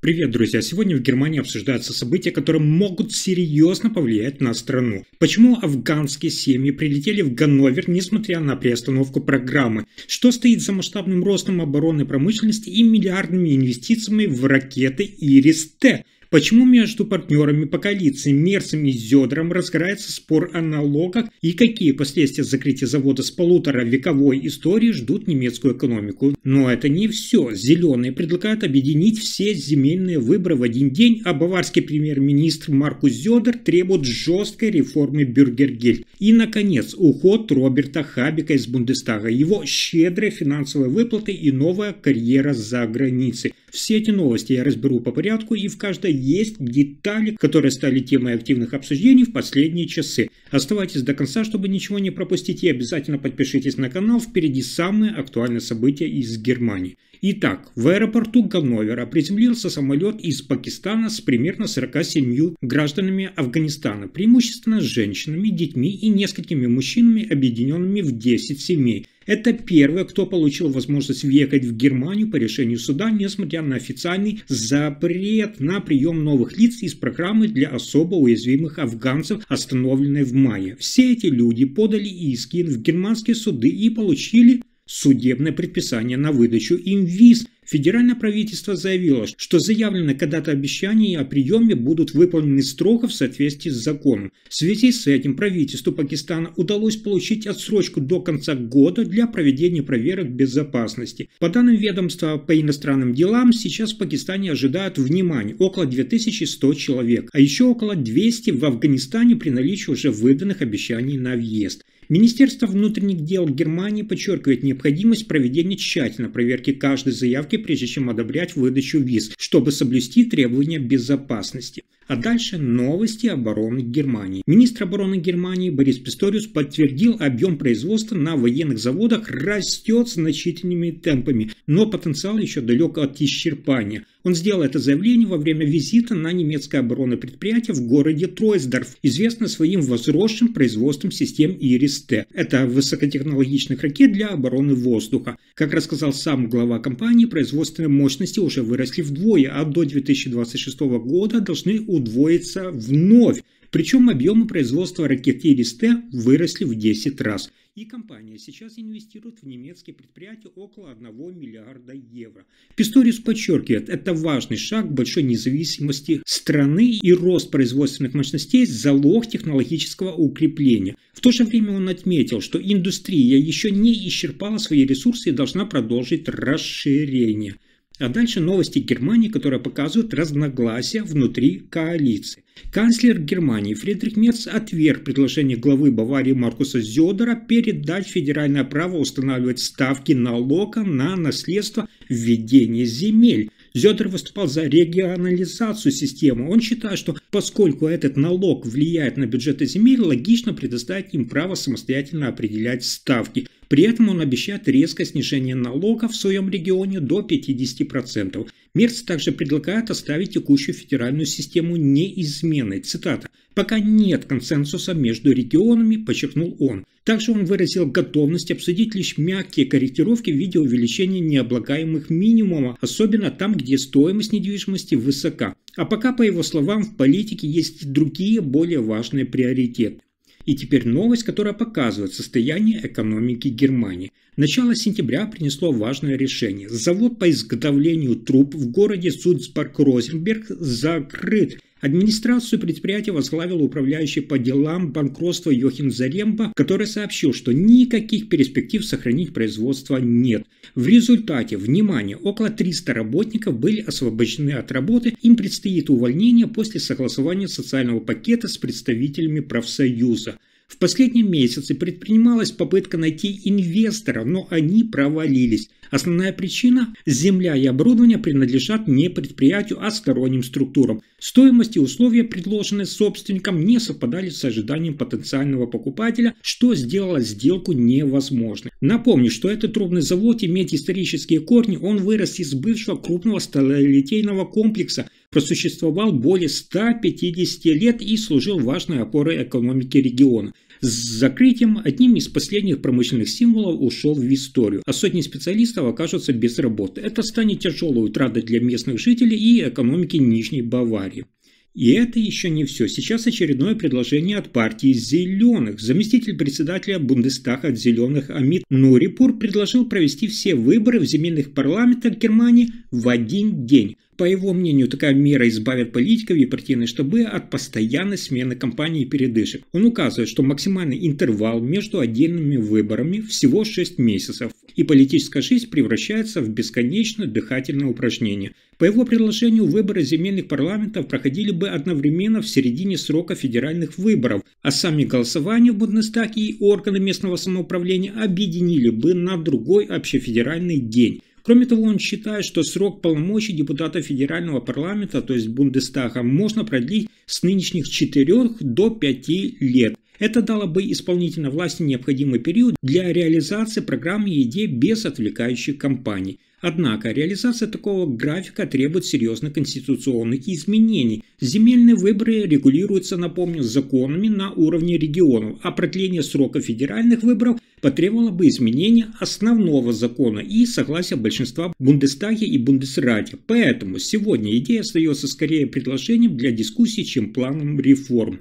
Привет, друзья! Сегодня в Германии обсуждаются события, которые могут серьезно повлиять на страну. Почему афганские семьи прилетели в Ганновер, несмотря на приостановку программы? Что стоит за масштабным ростом оборонной промышленности и миллиардными инвестициями в ракеты Ирис-Т? Почему между партнерами по коалиции Мерцем и Зёдером разгорается спор о налогах и какие последствия закрытия завода с полуторавековой историей ждут немецкую экономику? Но это не все. Зеленые предлагают объединить все земельные выборы в один день, а баварский премьер-министр Маркус Зёдер требует жесткой реформы Бюргергельд. И, наконец, уход Роберта Хабека из Бундестага, его щедрые финансовые выплаты и новая карьера за границей. Все эти новости я разберу по порядку, и в каждой есть детали, которые стали темой активных обсуждений в последние часы. Оставайтесь до конца, чтобы ничего не пропустить, и обязательно подпишитесь на канал, впереди самые актуальные события из Германии. Итак, в аэропорту Ганновера приземлился самолет из Пакистана с примерно 47 гражданами Афганистана, преимущественно женщинами, детьми и несколькими мужчинами, объединенными в 10 семей. Это первые, кто получил возможность въехать в Германию по решению суда, несмотря на официальный запрет на прием новых лиц из программы для особо уязвимых афганцев, остановленной в мае. Все эти люди подали иски в германские суды и получили судебное предписание на выдачу им виз. Федеральное правительство заявило, что заявленные когда-то обещания о приеме будут выполнены строго в соответствии с законом. В связи с этим правительству Пакистана удалось получить отсрочку до конца года для проведения проверок безопасности. По данным ведомства по иностранным делам, сейчас в Пакистане ожидают внимания около 2100 человек, а еще около 200 в Афганистане при наличии уже выданных обещаний на въезд. Министерство внутренних дел Германии подчеркивает необходимость проведения тщательной проверки каждой заявки, прежде чем одобрять выдачу виз, чтобы соблюсти требования безопасности. А дальше новости обороны Германии. Министр обороны Германии Борис Писториус подтвердил, объем производства на военных заводах растет значительными темпами, но потенциал еще далек от исчерпания. Он сделал это заявление во время визита на немецкое оборонное предприятие в городе Тройсдорф, известное своим возросшим производством систем Ирис-Т. Это высокотехнологичных ракет для обороны воздуха. Как рассказал сам глава компании, производственные мощности уже выросли вдвое, а до 2026 года должны удвоиться вновь. Причем объемы производства ракет Ирис-Т выросли в 10 раз. И компания сейчас инвестирует в немецкие предприятия около 1 миллиарда евро. Писториус подчеркивает, это важный шаг к большой независимости страны, и рост производственных мощностей – залог технологического укрепления. В то же время он отметил, что индустрия еще не исчерпала свои ресурсы и должна продолжить расширение. А дальше новости Германии, которые показывают разногласия внутри коалиции. Канцлер Германии Фридрих Мерц отверг предложение главы Баварии Маркуса Зёдера передать федеральное право устанавливать ставки налога на наследство введение земель. Зёдер выступал за регионализацию системы. Он считает, что поскольку этот налог влияет на бюджеты земель, логично предоставить им право самостоятельно определять ставки. При этом он обещает резкое снижение налогов в своем регионе до 50%. Мерц также предлагает оставить текущую федеральную систему неизменной. Цитата. «Пока нет консенсуса между регионами», подчеркнул он. Также он выразил готовность обсудить лишь мягкие корректировки в виде увеличения необлагаемых минимумов, особенно там, где стоимость недвижимости высока. А пока, по его словам, в политике есть другие, более важные приоритеты. И теперь новость, которая показывает состояние экономики Германии. Начало сентября принесло важное решение. Завод по изготовлению труб в городе Сульцбург-Розенберг закрыт. Администрацию предприятия возглавил управляющий по делам банкротства Йохим Заремба, который сообщил, что никаких перспектив сохранить производство нет. В результате, внимание, около 300 работников были освобождены от работы, им предстоит увольнение после согласования социального пакета с представителями профсоюза. В последние месяцы предпринималась попытка найти инвесторов, но они провалились. Основная причина – земля и оборудование принадлежат не предприятию, а сторонним структурам. Стоимость и условия, предложенные собственникам, не совпадали с ожиданием потенциального покупателя, что сделало сделку невозможной. Напомню, что этот трубный завод имеет исторические корни, он вырос из бывшего крупного сталелитейного комплекса, просуществовал более 150 лет и служил важной опорой экономики региона. С закрытием одним из последних промышленных символов ушел в историю, а сотни специалистов окажутся без работы. Это станет тяжелой утратой для местных жителей и экономики Нижней Баварии. И это еще не все. Сейчас очередное предложение от партии «Зеленых». Заместитель председателя Бундестага от «Зеленых» Амит Нурипур предложил провести все выборы в земельных парламентах Германии в один день. По его мнению, такая мера избавит политиков и партийные штабы от постоянной смены кампаний и передышек. Он указывает, что максимальный интервал между отдельными выборами всего 6 месяцев, и политическая жизнь превращается в бесконечное дыхательное упражнение. По его предложению, выборы земельных парламентов проходили бы одновременно в середине срока федеральных выборов, а сами голосования в Бундестаге и органы местного самоуправления объединили бы на другой общефедеральный день. Кроме того, он считает, что срок полномочий депутата федерального парламента, то есть Бундестага, можно продлить с нынешних 4 до 5 лет. Это дало бы исполнительной власти необходимый период для реализации программ и идей без отвлекающих кампаний. Однако реализация такого графика требует серьезных конституционных изменений. Земельные выборы регулируются, напомню, законами на уровне регионов, а продление срока федеральных выборов потребовало бы изменения основного закона и согласия большинства в Бундестаге и Бундесрате. Поэтому сегодня идея остается скорее предложением для дискуссий, чем планом реформ.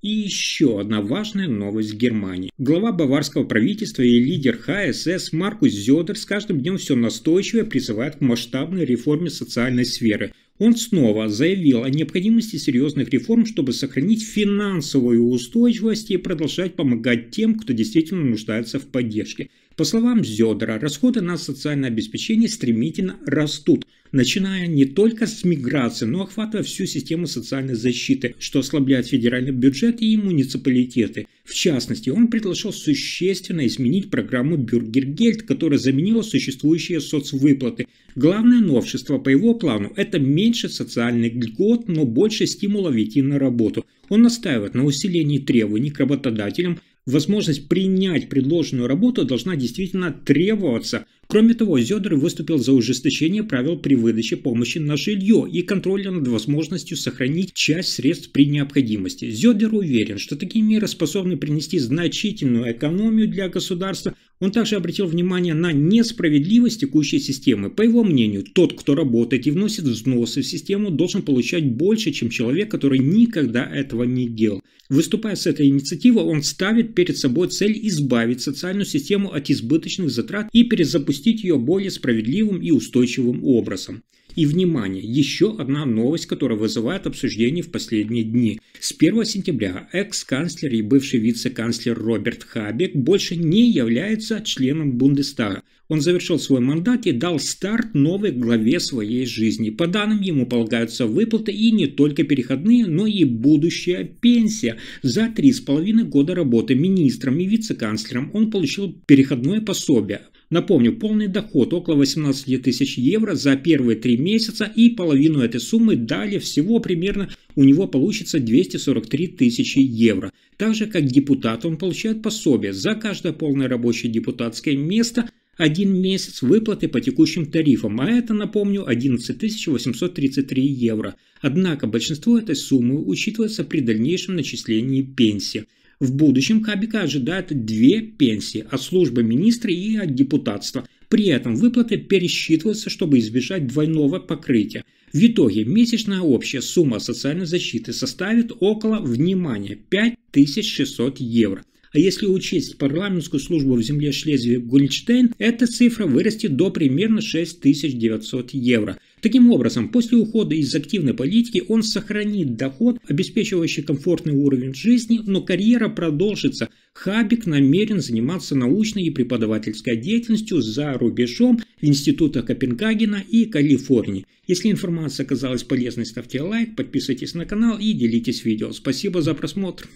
И еще одна важная новость в Германии. Глава баварского правительства и лидер ХСС Маркус Зёдер с каждым днем все настойчивее призывает к масштабной реформе социальной сферы. Он снова заявил о необходимости серьезных реформ, чтобы сохранить финансовую устойчивость и продолжать помогать тем, кто действительно нуждается в поддержке. По словам Зёдера, расходы на социальное обеспечение стремительно растут, начиная не только с миграции, но охватывая всю систему социальной защиты, что ослабляет федеральный бюджет и муниципалитеты. В частности, он предложил существенно изменить программу Бюргергельд, которая заменила существующие соцвыплаты. Главное новшество по его плану – это меньше социальных льгот, но больше стимулов идти на работу. Он настаивает на усилении требований к работодателям. Возможность принять предложенную работу должна действительно требоваться. Кроме того, Зёдер выступил за ужесточение правил при выдаче помощи на жилье и контроля над возможностью сохранить часть средств при необходимости. Зёдер уверен, что такие меры способны принести значительную экономию для государства. Он также обратил внимание на несправедливость текущей системы. По его мнению, тот, кто работает и вносит взносы в систему, должен получать больше, чем человек, который никогда этого не делал. Выступая с этой инициативой, он ставит перед собой цель избавить социальную систему от избыточных затрат и перезапустить ее более справедливым и устойчивым образом. И, внимание, еще одна новость, которая вызывает обсуждение в последние дни. С 1 сентября экс-канцлер и бывший вице-канцлер Роберт Хабек больше не является членом Бундестага. Он завершил свой мандат и дал старт новой главе своей жизни. По данным, ему полагаются выплаты и не только переходные, но и будущая пенсия. За 3,5 года работы министром и вице-канцлером он получил переходное пособие. Напомню, полный доход около 18 тысяч евро за первые 3 месяца, и половину этой суммы далее всего примерно у него получится 243 тысячи евро. Так же, как депутат, он получает пособие за каждое полное рабочее депутатское место, 1 месяц выплаты по текущим тарифам, а это, напомню, 11 833 евро. Однако большинство этой суммы учитывается при дальнейшем начислении пенсии. В будущем Хабека ожидает 2 пенсии от службы министра и от депутатства. При этом выплаты пересчитываются, чтобы избежать двойного покрытия. В итоге месячная общая сумма социальной защиты составит около, внимания, 5600 евро. А если учесть парламентскую службу в земле Шлезвиг-Гольштейн, эта цифра вырастет до примерно 6900 евро. Таким образом, после ухода из активной политики он сохранит доход, обеспечивающий комфортный уровень жизни, но карьера продолжится. Хабек намерен заниматься научной и преподавательской деятельностью за рубежом в институтах Копенгагена и Калифорнии. Если информация оказалась полезной, ставьте лайк, подписывайтесь на канал и делитесь видео. Спасибо за просмотр.